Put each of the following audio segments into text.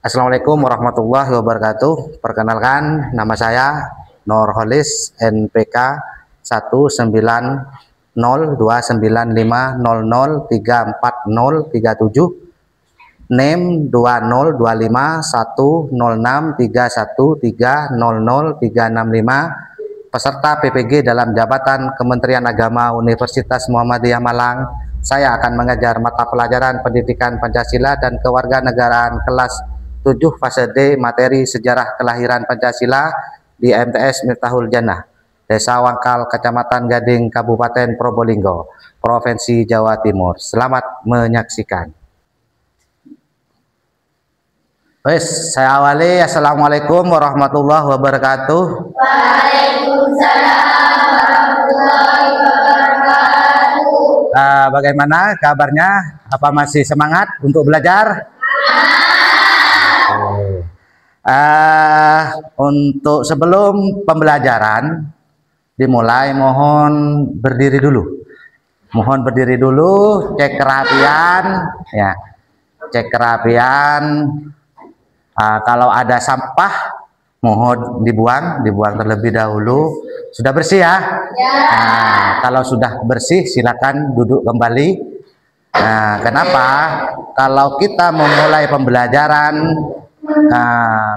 Assalamualaikum warahmatullahi wabarakatuh. Perkenalkan, nama saya Nurholis, NPK 1902950034037, NIM 202510631300365, peserta PPG dalam jabatan Kementerian Agama Universitas Muhammadiyah Malang. Saya akan mengajar mata pelajaran Pendidikan Pancasila dan Kewarganegaraan kelas 7 fase D, materi sejarah kelahiran Pancasila di MTS Miftahul Jannah, Desa Wangkal, Kecamatan Gading, Kabupaten Probolinggo, Provinsi Jawa Timur. Selamat menyaksikan. Saya awali. Assalamualaikum warahmatullahi wabarakatuh. Waalaikumsalam warahmatullahi wabarakatuh. Bagaimana kabarnya? Apa masih semangat untuk belajar? Untuk sebelum pembelajaran dimulai, mohon berdiri dulu. Cek kerapian, ya. Cek kerapian. Kalau ada sampah, mohon dibuang terlebih dahulu. Sudah bersih ya? Kalau sudah bersih, silakan duduk kembali. Kenapa? Kalau kita memulai pembelajaran,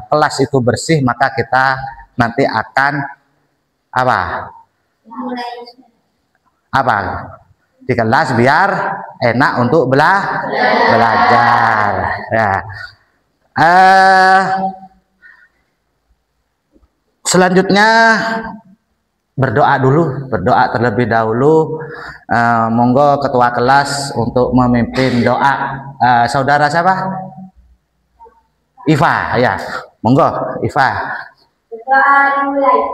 kelas itu bersih, maka kita nanti akan di kelas biar enak untuk belajar. Ya. Selanjutnya berdoa terlebih dahulu. Monggo ketua kelas untuk memimpin doa. Saudara siapa? Iva, ya. Monggo, Iva. Doa mulai.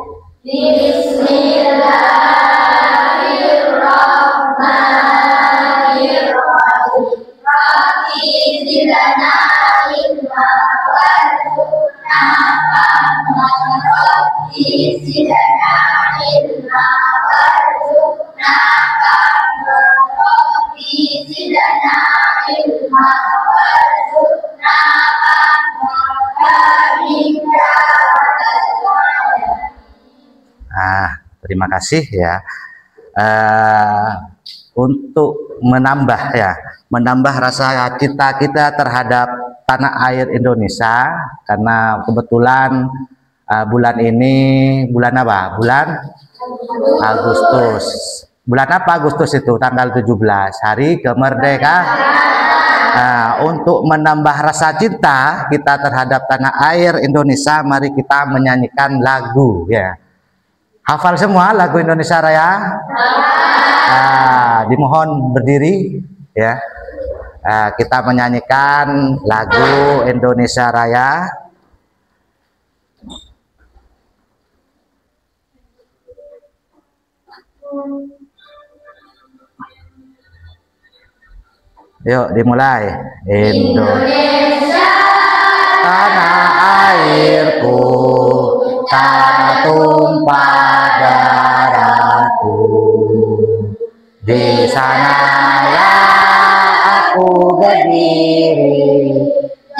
Bismillahirrahmanirrahim. Rabbi zidna ilma warzuqna fahma. Rabbi zidna ilma warzuqna fahma. Rabbi zidna ilma warzuqna fahma. Terima kasih ya. Untuk menambah rasa cinta kita terhadap tanah air Indonesia, karena kebetulan bulan ini bulan apa? Bulan Agustus. Bulan apa Agustus itu? Tanggal 17, hari kemerdekaan. Untuk menambah rasa cinta kita terhadap tanah air Indonesia, mari kita menyanyikan lagu, ya. Hafal semua lagu Indonesia Raya? Dimohon berdiri, ya. Kita menyanyikan lagu Indonesia Raya. Yuk dimulai. Indonesia tanah airku, tanah tumpah darahku. Di sanalah aku berdiri,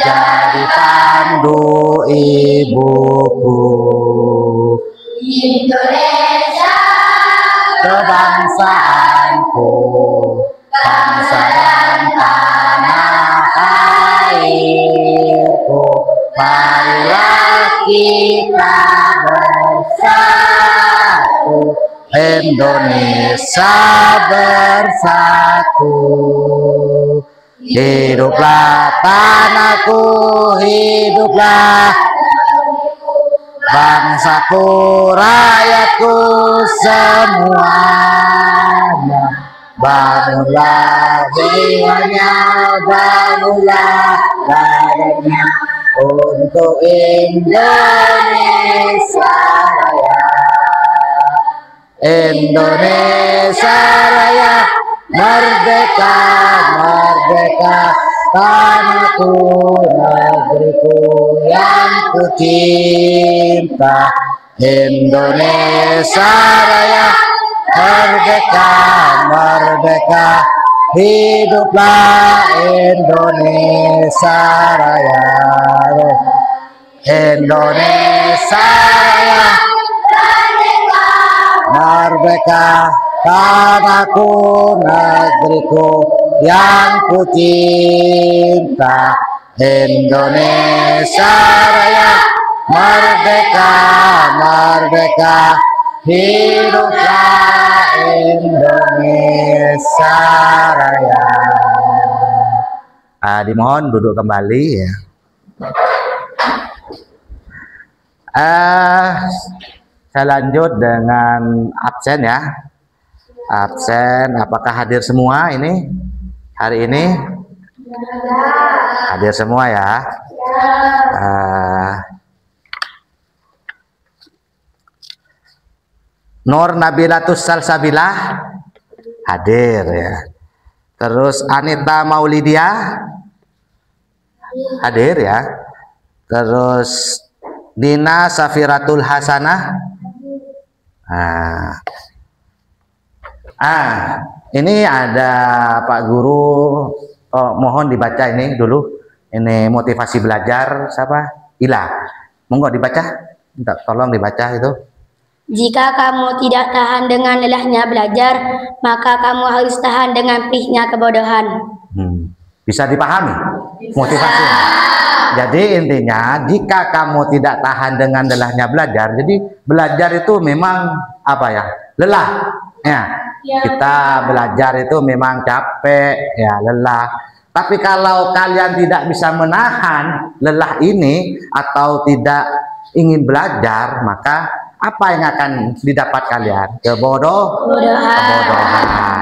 jadi pandu ibuku. Indonesia kebangsaanku, bangsa dan tanah airku. Marilah kita bersatu, Indonesia bersatu. Hiduplah tanahku, hiduplah bangsaku, rakyatku semuanya. Bangunlah jiwanya, bangunlah badannya untuk Indonesia Raya. Indonesia Raya, merdeka, merdeka, tanahku, negeriku yang ku cinta. Indonesia Raya, merdeka, merdeka, hiduplah Indonesia Raya. Indonesia Raya, merdeka tanahku, negeriku yang ku cinta. Indonesia Raya, merdeka, merdeka, hiduplah Indonesia Raya. Dimohon duduk kembali ya. Saya lanjut dengan absen ya. Absen, apakah hadir semua ini hari ini? Hadir semua ya. Nur Nabilatus Salsabilah hadir ya. Terus Anita Maulidia hadir ya. Terus Dina Safiratul Hasanah. Ini ada Pak Guru. Mohon dibaca ini dulu. Ini motivasi belajar siapa? Ila. Monggo dibaca. Minta tolong dibaca itu. Jika kamu tidak tahan dengan lelahnya belajar, maka kamu harus tahan dengan perihnya kebodohan. Bisa dipahami motivasinya? Jadi intinya, jika kamu tidak tahan dengan lelahnya belajar, jadi belajar itu memang apa ya? Lelah. Ya. Kita belajar itu memang capek, ya lelah. Tapi kalau kalian tidak bisa menahan lelah ini atau tidak ingin belajar, maka apa yang akan didapat kalian? Kebodohan.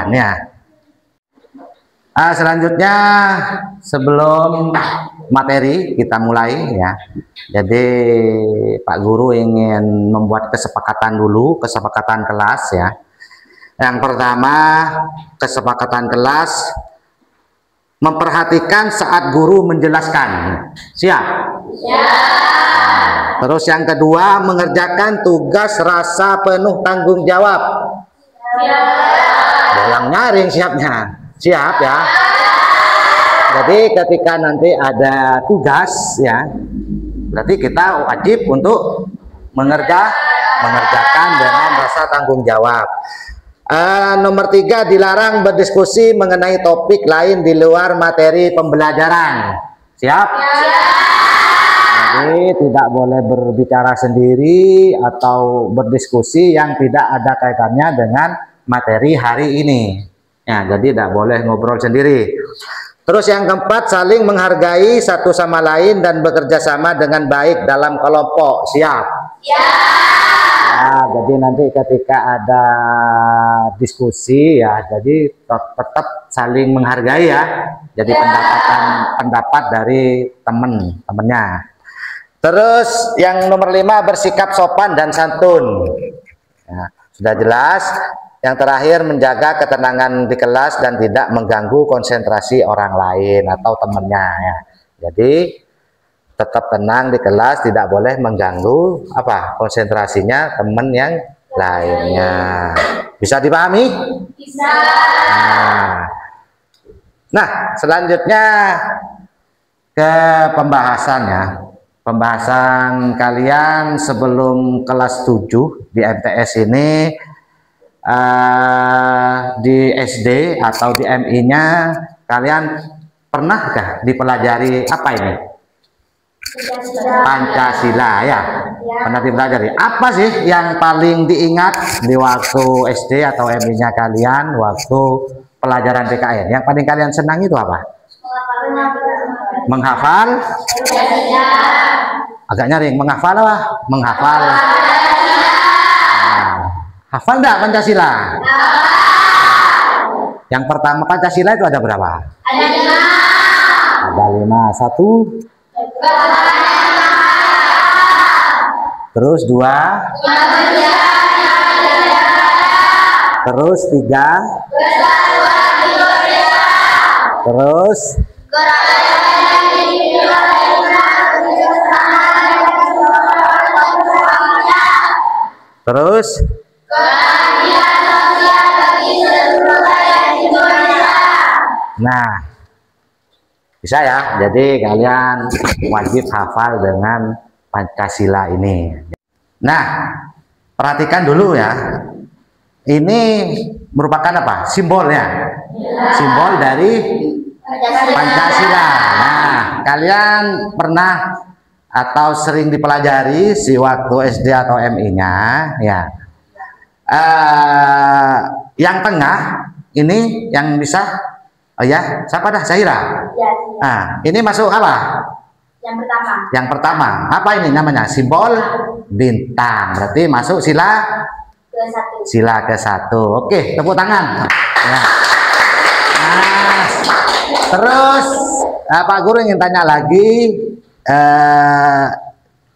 Ya. Selanjutnya sebelum materi kita mulai ya. Jadi Pak Guru ingin membuat kesepakatan dulu, kesepakatan kelas ya. Yang pertama, kesepakatan kelas memperhatikan saat guru menjelaskan. Siap? Ya. Terus yang kedua, mengerjakan tugas rasa penuh tanggung jawab. Ya. Yang nyaring siapnya. Siap ya. Jadi ketika nanti ada tugas ya, berarti kita wajib untuk mengerjakan dengan rasa tanggung jawab. Nomor 3, dilarang berdiskusi mengenai topik lain di luar materi pembelajaran. Siap? Jadi tidak boleh berbicara sendiri atau berdiskusi yang tidak ada kaitannya dengan materi hari ini. Ya, jadi tidak boleh ngobrol sendiri. Terus yang keempat, saling menghargai satu sama lain dan bekerja sama dengan baik dalam kelompok. Siap? Ya. Nah, jadi nanti ketika ada diskusi ya, jadi tetap saling menghargai ya. Jadi pendapat dari temennya. Terus yang nomor 5, bersikap sopan dan santun. Ya, sudah jelas. Yang terakhir, menjaga ketenangan di kelas dan tidak mengganggu konsentrasi orang lain atau temennya ya. Jadi tetap tenang di kelas, tidak boleh mengganggu konsentrasinya teman yang lainnya. Bisa dipahami? Bisa. Nah, selanjutnya ke pembahasannya. Pembahasan kalian sebelum kelas 7 di MTS ini, di SD atau di MI-nya kalian pernahkah dipelajari apa ini? Pancasila ya. Pernah dipelajari. Apa sih yang paling diingat di waktu SD atau MI-nya kalian waktu pelajaran PKN? Yang paling kalian senang itu apa? Menghafal? Agak nyaring. Menghafal apa? Menghafal. Hafal enggak Pancasila? Yang pertama Pancasila itu ada berapa? Ada 5. Ada 5. 1. Terus 2. Terus 3. Terus terus nah, bisa ya. Jadi kalian wajib hafal dengan Pancasila ini. Nah, perhatikan dulu ya. Ini merupakan apa? Simbolnya. Simbol dari Pancasila. Nah, kalian pernah atau sering dipelajari si waktu SD atau MI-nya ya. Yang tengah ini yang bisa, oh ya, siapa dah? Syahira. Nah, ini masuk apa? Yang pertama, apa ini namanya? Simbol bintang. Berarti masuk sila ke-1. Oke, tepuk tangan. Ya. Nah, terus Pak Guru ingin tanya lagi,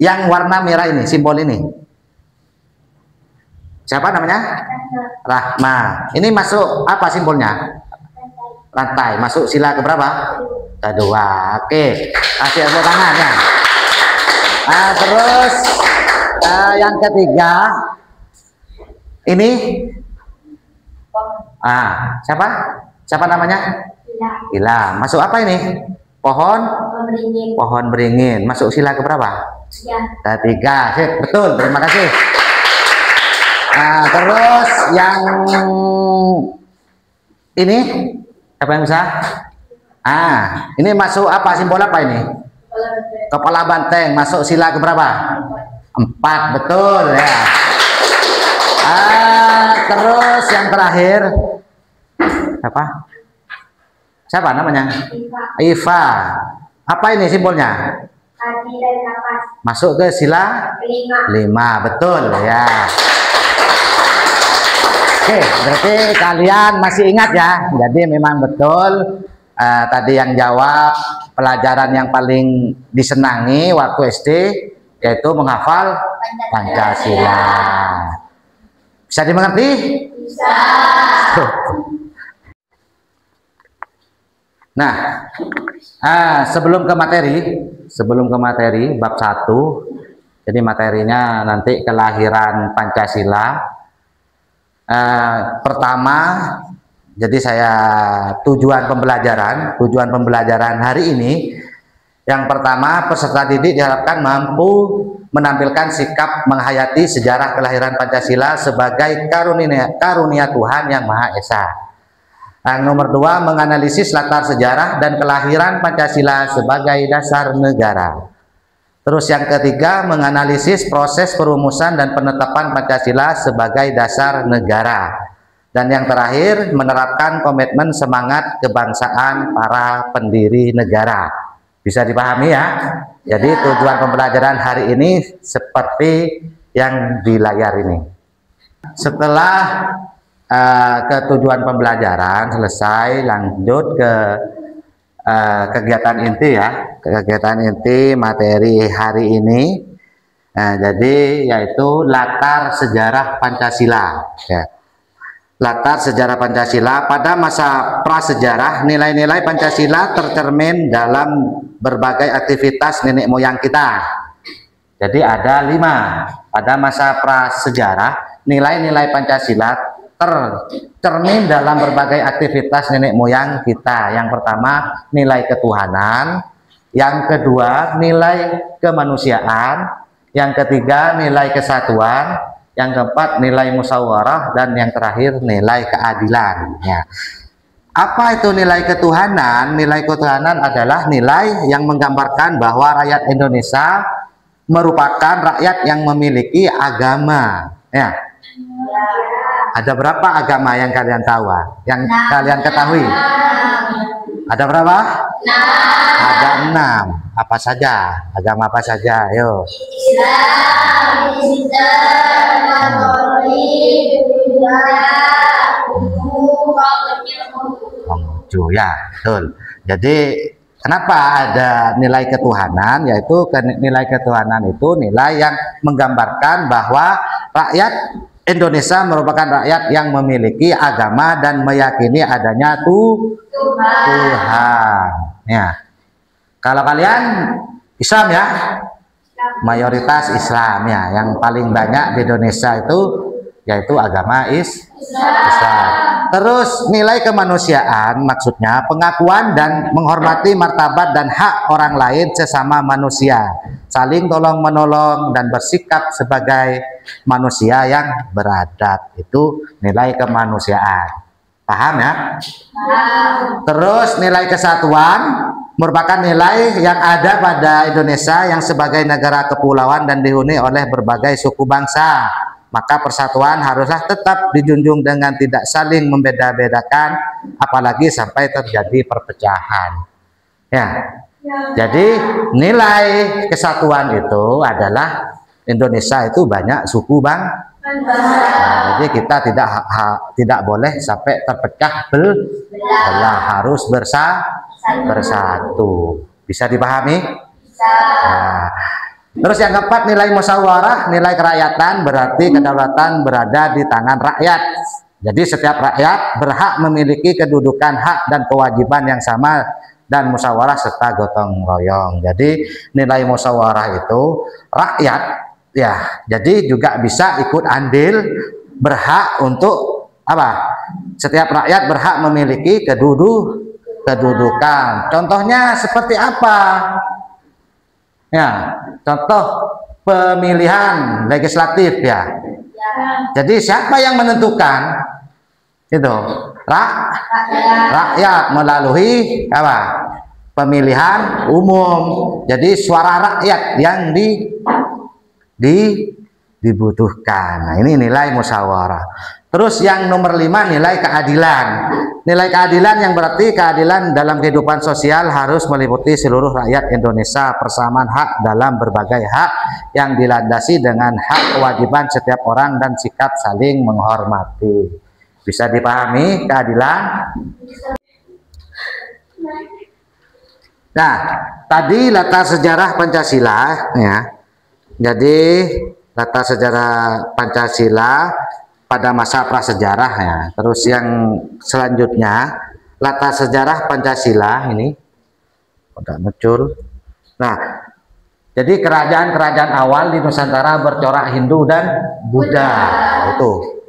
yang warna merah ini, simbol ini, siapa namanya? Rahma. Ini masuk apa simbolnya? Rantai. Masuk sila ke berapa? Kedua. Oke, kasih tepuk tangan ya. Nah, terus yang ketiga ini, siapa namanya? Ila. Masuk apa ini? Pohon beringin. Masuk sila ke berapa? Ketiga. Sip, betul. Terima kasih. Nah, terus yang ini siapa yang bisa? Ini masuk apa? Simbol apa ini? Kepala banteng. Masuk sila ke berapa? 4. Betul ya. Terus yang terakhir siapa namanya? Iva. Apa ini simbolnya? Masuk ke sila 5. Betul ya. Oke, berarti kalian masih ingat ya. Jadi memang betul tadi yang jawab pelajaran yang paling disenangi waktu SD yaitu menghafal Pancasila. Bisa dimengerti? Bisa. Nah, sebelum ke materi bab 1, jadi materinya nanti kelahiran Pancasila. Pertama, jadi saya tujuan pembelajaran hari ini, yang pertama, peserta didik diharapkan mampu menampilkan sikap menghayati sejarah kelahiran Pancasila sebagai karunia Tuhan Yang Maha Esa. Yang nomor 2, menganalisis latar sejarah dan kelahiran Pancasila sebagai dasar negara. Terus yang ketiga, menganalisis proses perumusan dan penetapan Pancasila sebagai dasar negara. Dan yang terakhir, menerapkan komitmen semangat kebangsaan para pendiri negara. Bisa dipahami ya? Jadi tujuan pembelajaran hari ini seperti yang di layar ini. Setelah ketujuan pembelajaran selesai, lanjut ke kegiatan inti ya. Kegiatan inti materi hari ini. Nah, jadi yaitu latar sejarah Pancasila ya. Latar sejarah Pancasila. Pada masa prasejarah, nilai-nilai Pancasila tercermin dalam berbagai aktivitas nenek moyang kita. Jadi ada 5. Pada masa prasejarah, nilai-nilai Pancasila tercermin dalam berbagai aktivitas nenek moyang kita. Yang pertama, nilai ketuhanan. Yang kedua, nilai kemanusiaan. Yang ketiga, nilai kesatuan. Yang keempat, nilai musyawarah. Dan yang terakhir, nilai keadilan ya. Apa itu nilai ketuhanan? Nilai ketuhanan adalah nilai yang menggambarkan bahwa rakyat Indonesia merupakan rakyat yang memiliki agama ya. Ada berapa agama yang kalian tahu? Yang kalian ketahui? Ada berapa? 6. Ada 6. Apa saja? Agama apa saja? Ayo. Islam, Kristen, Katolik, Konghucu ya, betul. Jadi kenapa ada nilai ketuhanan? Yaitu nilai ketuhanan itu nilai yang menggambarkan bahwa rakyat Indonesia merupakan rakyat yang memiliki agama dan meyakini adanya Tuhan. Ya. Kalau kalian Islam ya, mayoritas Islam ya. Yang paling banyak di Indonesia itu yaitu agama Islam. Terus nilai kemanusiaan maksudnya pengakuan dan menghormati martabat dan hak orang lain sesama manusia, saling tolong menolong dan bersikap sebagai manusia yang beradab. Itu nilai kemanusiaan. Paham ya? Terus nilai kesatuan merupakan nilai yang ada pada Indonesia yang sebagai negara kepulauan dan dihuni oleh berbagai suku bangsa. Maka persatuan haruslah tetap dijunjung dengan tidak saling membeda-bedakan, apalagi sampai terjadi perpecahan. Ya. Jadi nilai kesatuan itu adalah Indonesia itu banyak suku bangsa. Nah, jadi kita tidak boleh sampai terpecah belah, harus bersatu. Bisa dipahami? Nah, terus yang keempat, nilai musyawarah, nilai kerakyatan, berarti kedaulatan berada di tangan rakyat. Jadi setiap rakyat berhak memiliki kedudukan, hak dan kewajiban yang sama dan musyawarah serta gotong royong. Jadi nilai musyawarah itu rakyat ya, jadi juga bisa ikut andil, berhak untuk apa? Setiap rakyat berhak memiliki kedudukan. Contohnya seperti apa? Ya, contoh pemilihan legislatif ya. Jadi siapa yang menentukan? Itu rakyat melalui apa? Pemilihan umum. Jadi suara rakyat yang dibutuhkan. Nah, ini nilai musyawarah. Terus yang nomor 5, nilai keadilan. Nilai keadilan yang berarti keadilan dalam kehidupan sosial harus meliputi seluruh rakyat Indonesia, persamaan hak dalam berbagai hak yang dilandasi dengan hak kewajiban setiap orang dan sikap saling menghormati. Bisa dipahami keadilan? Nah, tadi latar sejarah Pancasila ya. Jadi latar sejarah Pancasila pada masa prasejarah ya. Terus yang selanjutnya latar sejarah Pancasila ini udah muncul. Nah, jadi kerajaan-kerajaan awal di Nusantara bercorak Hindu dan Buddha itu.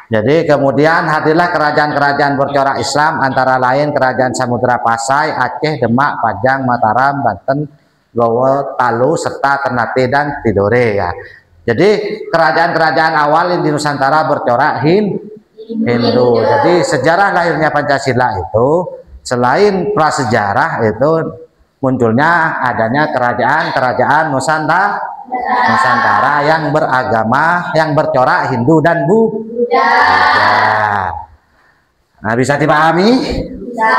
Jadi kemudian hadirlah kerajaan-kerajaan bercorak Islam, antara lain Kerajaan Samudra Pasai, Aceh, Demak, Pajang, Mataram, Banten, Gowo, Palu, serta Ternate dan Tidore ya. Jadi kerajaan-kerajaan awal di Nusantara bercorak Hindu. Jadi sejarah lahirnya Pancasila itu selain prasejarah itu munculnya adanya kerajaan-kerajaan Nusantara yang beragama, yang bercorak Hindu dan Buddha. Nah, bisa dipahami? Bisa.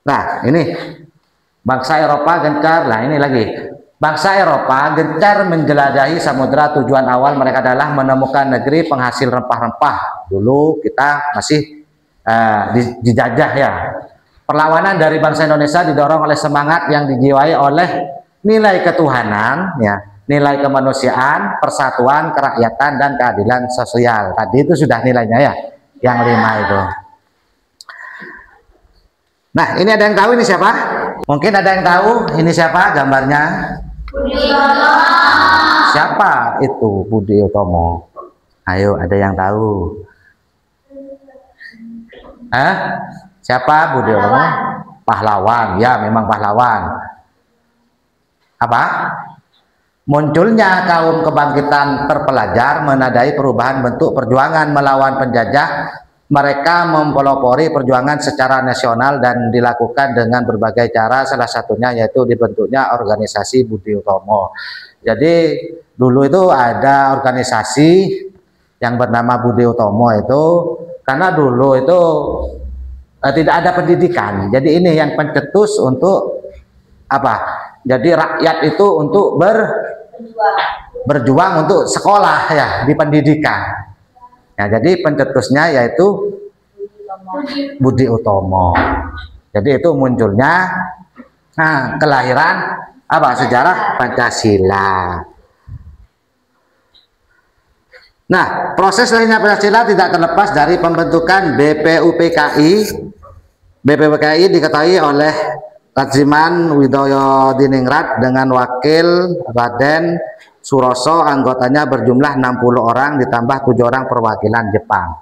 Nah, ini bangsa Eropa gencar. Nah, ini lagi. Bangsa Eropa gencar menjelajahi samudera. Tujuan awal mereka adalah menemukan negeri penghasil rempah-rempah. Dulu kita masih dijajah ya. Perlawanan dari bangsa Indonesia didorong oleh semangat yang dijiwai oleh nilai ketuhanan, ya, nilai kemanusiaan, persatuan, kerakyatan, dan keadilan sosial. Tadi itu sudah nilainya ya, yang 5 itu. Nah, ini ada yang tahu ini siapa? Mungkin ada yang tahu ini siapa gambarnya? Budi Utomo. Siapa itu Budi Utomo? Ayo, ada yang tahu? Siapa Budi Utomo? Pahlawan. Ya, memang pahlawan. Apa? Munculnya kaum kebangkitan terpelajar menandai perubahan bentuk perjuangan melawan penjajah. Mereka mempelopori perjuangan secara nasional dan dilakukan dengan berbagai cara, salah satunya yaitu dibentuknya organisasi Budi Utomo. Jadi dulu itu ada organisasi yang bernama Budi Utomo itu, karena dulu itu tidak ada pendidikan. Jadi ini yang pencetus untuk apa? Jadi rakyat itu untuk berjuang untuk sekolah ya, di pendidikan. Ya, jadi pencetusnya yaitu Budi Utomo. Jadi itu munculnya kelahiran apa? Sejarah Pancasila. Nah, proses lahirnya Pancasila tidak terlepas dari pembentukan BPUPKI. BPUPKI diketahui oleh Latsiman Widoyo Diningrat dengan wakil Raden Suroso anggotanya berjumlah 60 orang ditambah 7 orang perwakilan Jepang.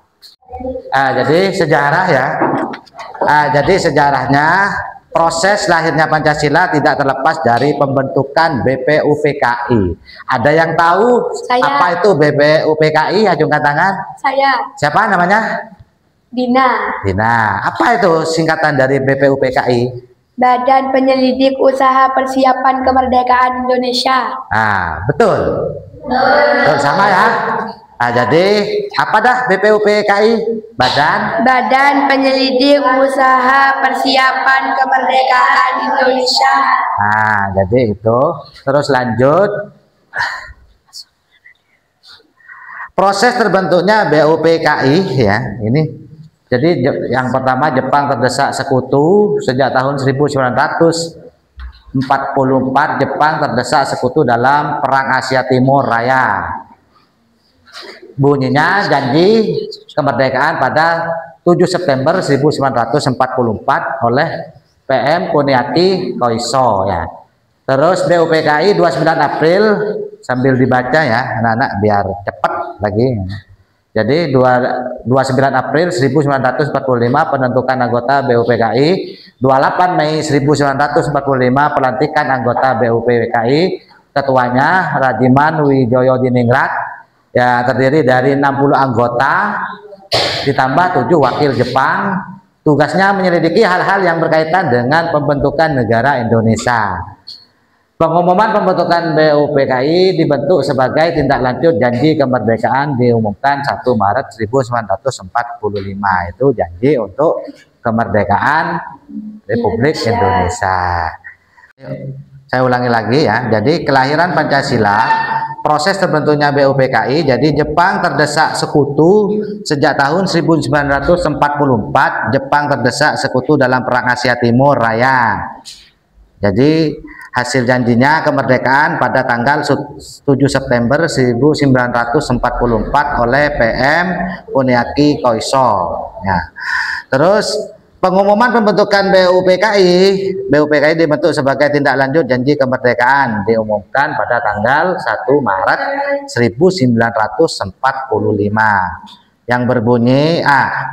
Jadi sejarah ya. Jadi sejarahnya proses lahirnya Pancasila tidak terlepas dari pembentukan BPUPKI. Ada yang tahu apa itu BPUPKI? Ajungkan tangan. Saya. Siapa namanya? Dina. Dina. Apa itu singkatan dari BPUPKI? Badan Penyelidik Usaha Persiapan Kemerdekaan Indonesia. Betul. Betul sama ya. Jadi apa dah BPUPKI? Badan Penyelidik Usaha Persiapan Kemerdekaan Indonesia. Jadi itu. Terus lanjut. Proses terbentuknya BPUPKI ya, ini. Jadi yang pertama Jepang terdesak sekutu sejak tahun 1944. Jepang terdesak sekutu dalam Perang Asia Timur Raya. Bunyinya janji kemerdekaan pada 7 September 1944 oleh PM Kuniaki Koiso ya. Terus BPUPKI 29 April, sambil dibaca ya anak-anak biar cepat lagi. Jadi 29 April 1945 penentukan anggota BPUPKI, 28 Mei 1945 pelantikan anggota BPUPKI, ketuanya Rajiman Wijoyodiningrat ya, terdiri dari 60 anggota ditambah 7 wakil Jepang. Tugasnya menyelidiki hal-hal yang berkaitan dengan pembentukan negara Indonesia. Pengumuman pembentukan BPUPKI dibentuk sebagai tindak lanjut janji kemerdekaan diumumkan 1 Maret 1945. Itu janji untuk kemerdekaan Republik Indonesia. Saya ulangi lagi ya. Jadi kelahiran Pancasila, proses terbentuknya BPUPKI. Jadi Jepang terdesak sekutu sejak tahun 1944. Jepang terdesak sekutu dalam Perang Asia Timur Raya. Jadi hasil janjinya kemerdekaan pada tanggal 7 September 1944 oleh PM Kuniaki Koiso. Ya. Terus pengumuman pembentukan BPUPKI dibentuk sebagai tindak lanjut janji kemerdekaan diumumkan pada tanggal 1 Maret 1945. Yang berbunyi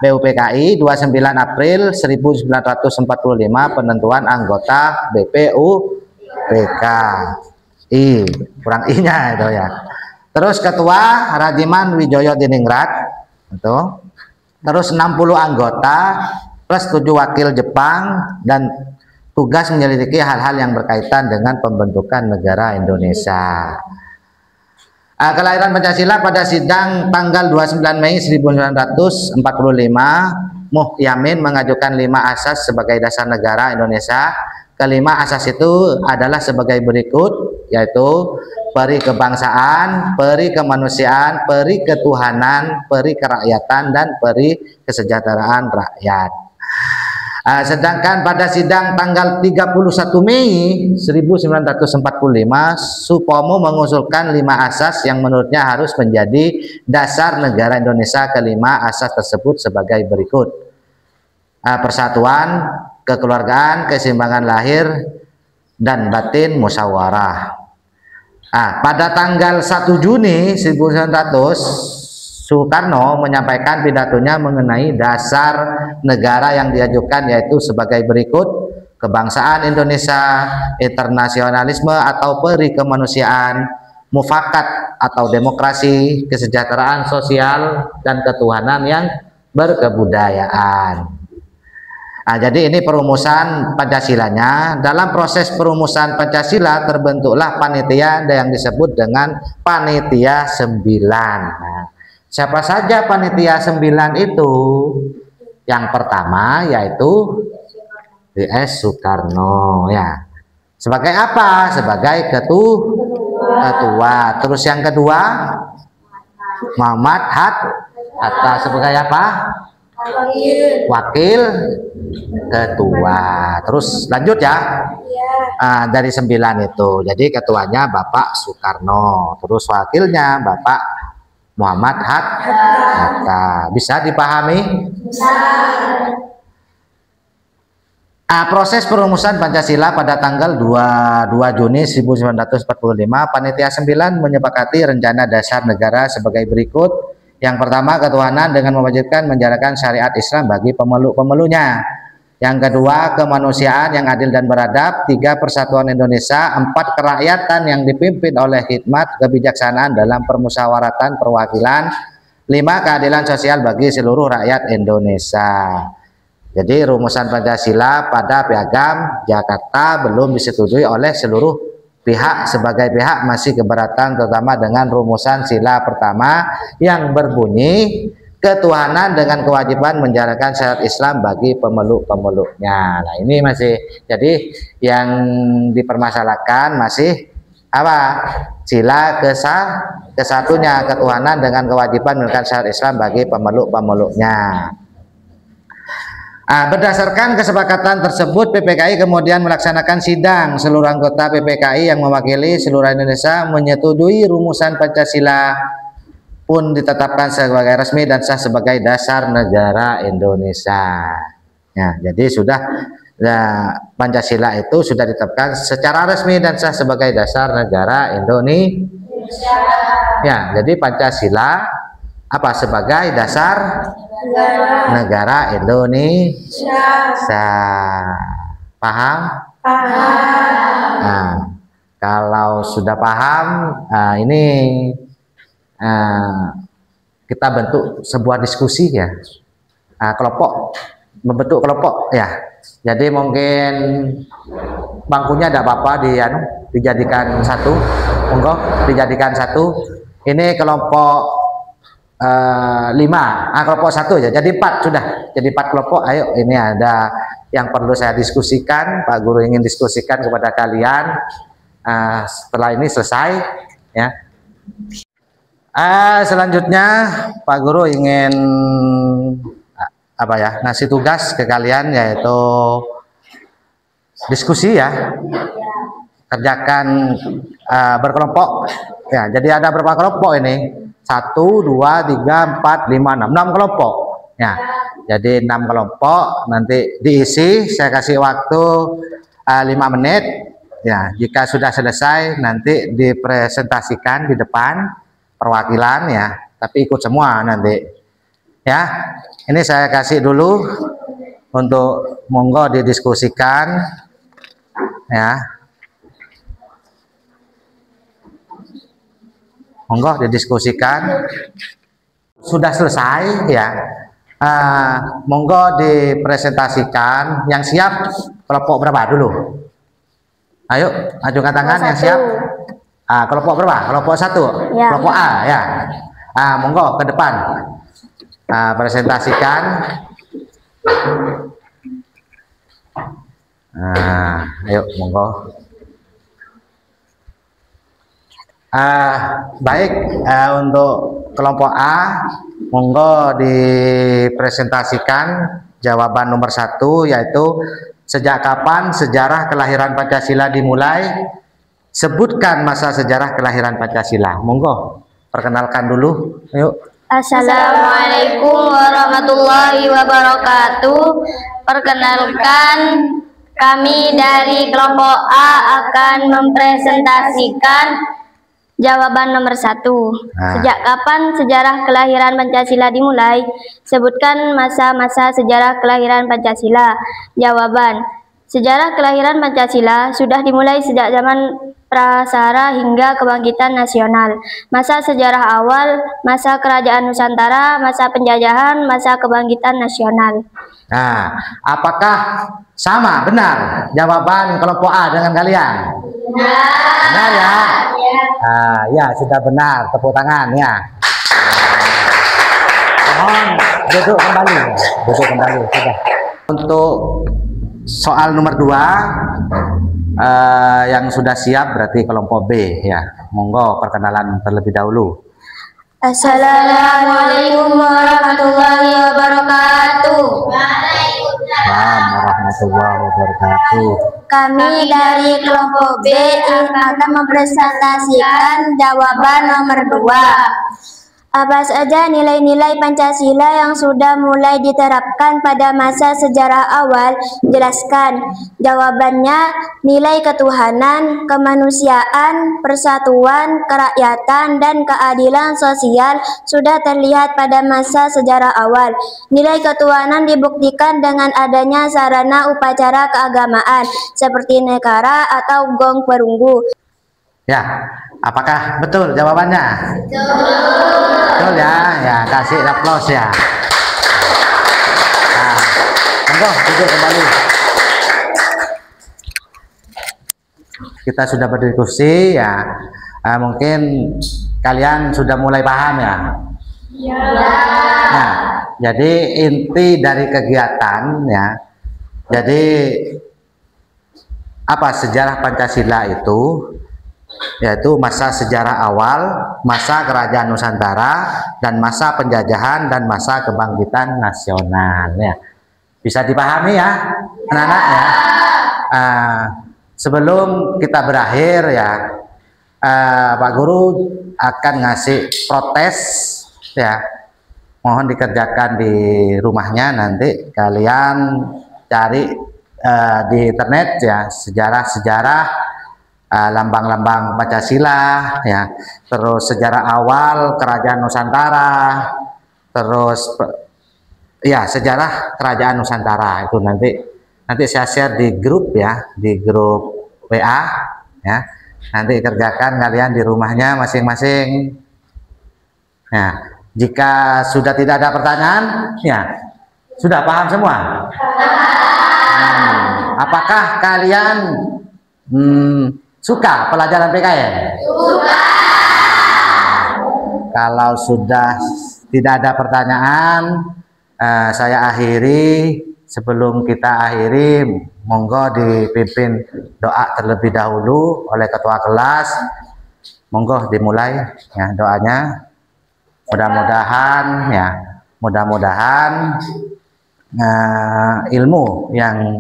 BPUPKI 29 April 1945 penentuan anggota BPUPKI, kurang I-nya itu ya. Terus ketua Rajiman Wijoyodiningrat itu. Terus 60 anggota plus 7 wakil Jepang dan tugas menyelidiki hal-hal yang berkaitan dengan pembentukan negara Indonesia. Kelahiran Pancasila pada sidang tanggal 29 Mei 1945, Muhyamin mengajukan 5 asas sebagai dasar negara Indonesia. Kelima asas itu adalah sebagai berikut, yaitu peri kebangsaan, peri kemanusiaan, peri ketuhanan, peri kerakyatan, dan peri kesejahteraan rakyat. Sedangkan pada sidang tanggal 31 Mei 1945, Supomo mengusulkan 5 asas yang menurutnya harus menjadi dasar negara Indonesia. Kelima asas tersebut sebagai berikut: persatuan, kekeluargaan, keseimbangan lahir dan batin, musyawarah. Pada tanggal 1 Juni 1900, Soekarno menyampaikan pidatonya mengenai dasar negara yang diajukan, yaitu sebagai berikut: kebangsaan Indonesia, internasionalisme atau peri kemanusiaan, mufakat atau demokrasi, kesejahteraan sosial, dan ketuhanan yang berkebudayaan. Jadi ini perumusan Pancasilanya. Dalam proses perumusan Pancasila terbentuklah panitia yang disebut dengan Panitia 9. Siapa saja Panitia 9 itu? Yang pertama yaitu DS Soekarno ya. Sebagai apa? Sebagai ketua. Terus yang kedua Muhammad Hatta sebagai apa? Wakil ketua. Terus lanjut ya. Dari 9 itu. Jadi ketuanya Bapak Soekarno. Terus wakilnya Bapak Muhammad Hatta. Bisa dipahami? Bisa. Proses perumusan Pancasila pada tanggal 22 Juni 1945, Panitia 9 menyepakati rencana dasar negara sebagai berikut. Yang pertama, ketuhanan dengan mewajibkan menjalankan syariat Islam bagi pemeluk-pemeluknya. Yang kedua, kemanusiaan yang adil dan beradab. 3, persatuan Indonesia. 4, kerakyatan yang dipimpin oleh hikmat kebijaksanaan dalam permusyawaratan perwakilan. 5, keadilan sosial bagi seluruh rakyat Indonesia. Jadi rumusan Pancasila pada Piagam Jakarta belum disetujui oleh seluruh pihak. Sebagai pihak masih keberatan terutama dengan rumusan sila pertama yang berbunyi ketuhanan dengan kewajiban menjalankan syariat Islam bagi pemeluk-pemeluknya. Nah, ini masih, jadi yang dipermasalahkan masih apa? Sila kesatunya, ketuhanan dengan kewajiban menjalankan syariat Islam bagi pemeluk-pemeluknya. Berdasarkan kesepakatan tersebut, PPKI kemudian melaksanakan sidang. Seluruh anggota PPKI yang mewakili seluruh Indonesia menyetujui rumusan Pancasila pun ditetapkan sebagai resmi dan sah sebagai dasar negara Indonesia. Ya, jadi sudah Pancasila itu sudah ditetapkan secara resmi dan sah sebagai dasar negara Indonesia. Ya, jadi Pancasila apa sebagai dasar negara Indonesia. Paham? Nah, kalau sudah paham, ini kita bentuk sebuah diskusi ya, kelompok, membentuk kelompok ya. Jadi mungkin bangkunya tidak apa-apa dijadikan satu, monggo dijadikan satu. Ini kelompok 5, kelompok 1 ya, jadi 4 sudah, jadi 4 kelompok. Ayo, ini ada yang perlu saya diskusikan, Pak Guru ingin diskusikan kepada kalian setelah ini selesai ya. Selanjutnya Pak Guru ingin apa ya, ngasih tugas ke kalian yaitu diskusi ya, kerjakan berkelompok ya. Jadi ada berapa kelompok ini? 1, 2, 3, 4, 5, 6 kelompok ya. Jadi 6 kelompok nanti diisi, saya kasih waktu 5 menit ya. Jika sudah selesai nanti dipresentasikan di depan perwakilan ya, tapi ikut semua nanti ya. Ini saya kasih dulu untuk monggo didiskusikan ya. Monggo didiskusikan. Sudah selesai ya. Monggo dipresentasikan. Yang siap kelompok berapa dulu? Ayo ajukan tangan yang siap. Kelompok berapa? Kelompok 1 ya. Kelompok A ya. Monggo ke depan. Presentasikan. Ayo monggo. Baik, untuk kelompok A monggo dipresentasikan jawaban nomor 1, yaitu sejak kapan sejarah kelahiran Pancasila dimulai? Sebutkan masa sejarah kelahiran Pancasila. Monggo perkenalkan dulu. Yuk. Assalamualaikum warahmatullahi wabarakatuh. Perkenalkan, kami dari kelompok A akan mempresentasikan jawaban nomor 1. Sejak kapan sejarah kelahiran Pancasila dimulai? Sebutkan masa-masa sejarah kelahiran Pancasila. Jawaban: sejarah kelahiran Pancasila sudah dimulai sejak zaman prasara hingga kebangkitan nasional. Masa sejarah awal, masa kerajaan Nusantara, masa penjajahan, masa kebangkitan nasional. Nah, apakah sama benar jawaban kelompok A dengan kalian? Benar ya? Ya sudah benar, tepuk tangan ya. Mohon duduk kembali sudah. Untuk soal nomor 2 yang sudah siap berarti kelompok B ya. Monggo perkenalan terlebih dahulu. Assalamualaikum warahmatullahi wabarakatuh. Waalaikumsalam warahmatullahi wabarakatuh. Kami dari kelompok B akan mempresentasikan jawaban nomor 2. Apa saja nilai-nilai Pancasila yang sudah mulai diterapkan pada masa sejarah awal? Jelaskan. Jawabannya, nilai ketuhanan, kemanusiaan, persatuan, kerakyatan, dan keadilan sosial sudah terlihat pada masa sejarah awal. Nilai ketuhanan dibuktikan dengan adanya sarana upacara keagamaan seperti negara atau gong perunggu. Ya, apakah betul jawabannya? Betul ya, ya kasih aplaus ya. Nah, monggo duduk kembali. Kita sudah berdiskusi ya. Mungkin kalian sudah mulai paham ya. Nah, jadi inti dari kegiatan ya. Jadi apa sejarah Pancasila itu? Yaitu masa sejarah awal, masa kerajaan Nusantara, dan masa penjajahan dan masa kebangkitan nasional ya. Bisa dipahami ya anak-anak ya. Sebelum kita berakhir ya, Pak Guru akan ngasih protes ya, mohon dikerjakan di rumahnya. Nanti kalian cari di internet ya, sejarah-sejarah lambang-lambang Pancasila ya, terus sejarah awal kerajaan Nusantara, terus ya sejarah kerajaan Nusantara itu nanti saya share di grup ya, di grup WA ya. Nanti kerjakan kalian di rumahnya masing-masing. Nah, jika sudah tidak ada pertanyaan ya, sudah paham semua? Apakah kalian suka pelajaran PKN? Suka. Kalau sudah tidak ada pertanyaan, saya akhiri. Sebelum kita akhiri, monggo dipimpin doa terlebih dahulu oleh ketua kelas. Monggo dimulai ya doanya. Mudah-mudahan ilmu yang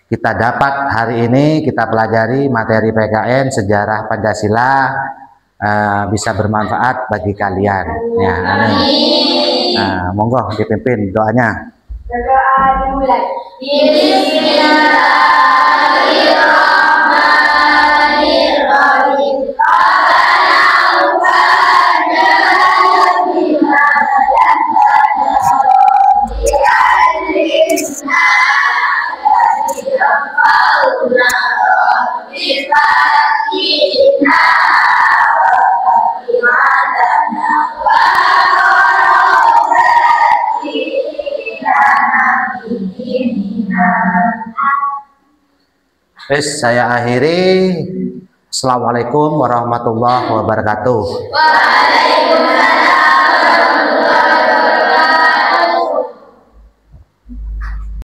kita dapat hari ini, kita pelajari materi PKN sejarah Pancasila bisa bermanfaat bagi kalian ya. Amin. Monggo dipimpin doanya. Berdoa dimulai. Bismillahirrahmanirrahim. Saya akhiri. Assalamualaikum warahmatullahi wabarakatuh. Waalaikumsalam.